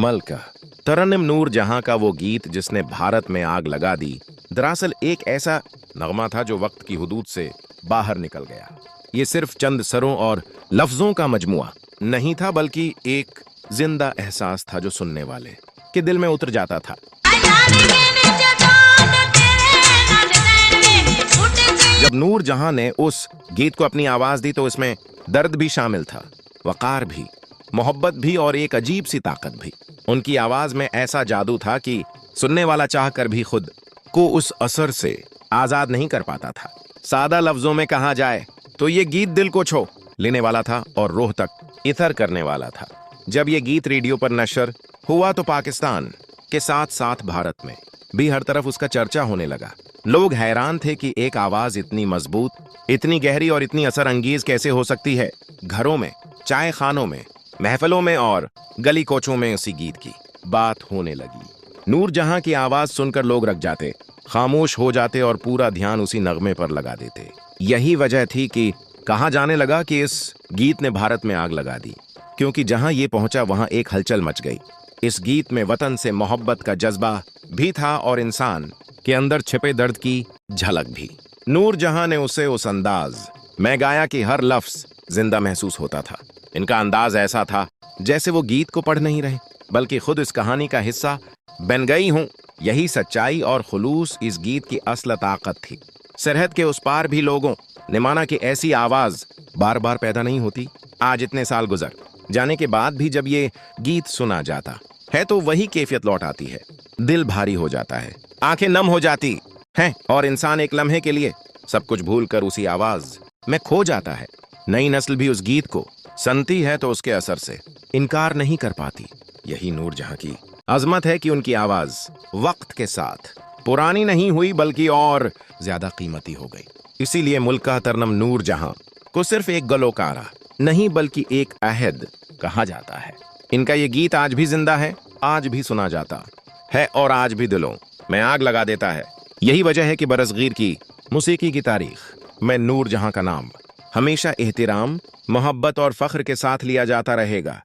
मलका तरन्नुम नूर जहां का वो गीत जिसने भारत में आग लगा दी, दरअसल एक ऐसा नगमा था जो वक्त की हुदूद से बाहर निकल गया। ये सिर्फ चंद सरों और लफ्जों का मजमुआ नहीं था, बल्कि एक जिंदा एहसास था जो सुनने वाले के दिल में उतर जाता था। जब नूर जहां ने उस गीत को अपनी आवाज दी तो इसमें दर्द भी शामिल था, वकार भी, मोहब्बत भी और एक अजीब सी ताकत भी। उनकी आवाज में ऐसा जादू था कि सुनने वाला चाहकर भी खुद को उस असर से आजाद नहीं कर पाता था। सादा लफ्जों में कहा जाए तो ये गीत दिल को छू लेने वाला था और रूह तक इथर करने वाला था। जब ये गीत रेडियो पर नशर हुआ तो पाकिस्तान के साथ साथ भारत में भी हर तरफ उसका चर्चा होने लगा। लोग हैरान थे कि एक आवाज इतनी मजबूत, इतनी गहरी और इतनी असर अंगेज कैसे हो सकती है। घरों में, चाय खानों में, महफलों में और गली कोचों में उसी गीत की बात होने लगी। नूर जहां की आवाज सुनकर लोग रख जाते, खामोश हो जाते और पूरा ध्यान उसी नगमे पर लगा देते। यही वजह थी कि कहा जाने लगा कि इस गीत ने भारत में आग लगा दी, क्योंकि जहां ये पहुंचा वहां एक हलचल मच गई। इस गीत में वतन से मोहब्बत का जज्बा भी था और इंसान के अंदर छिपे दर्द की झलक भी। नूर जहां ने उसे उस अंदाज में गाया कि हर लफ्ज जिंदा महसूस होता था। इनका अंदाज ऐसा था जैसे वो गीत को पढ़ नहीं रहे बल्कि खुद इस कहानी का हिस्सा बन गई हूं। यही सच्चाई और खुलूस इस गीत की असल ताकत थी। सरहद के उस पार भी लोगों ने माना कि ऐसी आवाज बार बार पैदा नहीं होती। आज इतने साल गुजर जाने के बाद भी जब ये गीत सुना जाता है तो वही कैफियत लौट आती है। दिल भारी हो जाता है, आंखें नम हो जाती हैं और इंसान एक लम्हे के लिए सब कुछ भूलकर उसी आवाज में खो जाता है। नई नस्ल भी उस गीत को सुनती है तो उसके असर से इनकार नहीं कर पाती। यही नूर जहां की अजमत है कि उनकी आवाज वक्त के साथ पुरानी नहीं हुई बल्कि और ज्यादा कीमती हो गई। इसीलिए मुल्का तरन्नुम नूर जहां को सिर्फ एक गलोकारा नहीं बल्कि एक अहद कहा जाता है। इनका ये गीत आज भी जिंदा है, आज भी सुना जाता है और आज भी दिलों में आग लगा देता है। यही वजह है कि बरसगीर की मौसीकी की तारीख में नूर जहां का नाम हमेशा एहतिराम, मोहब्बत और फख्र के साथ लिया जाता रहेगा।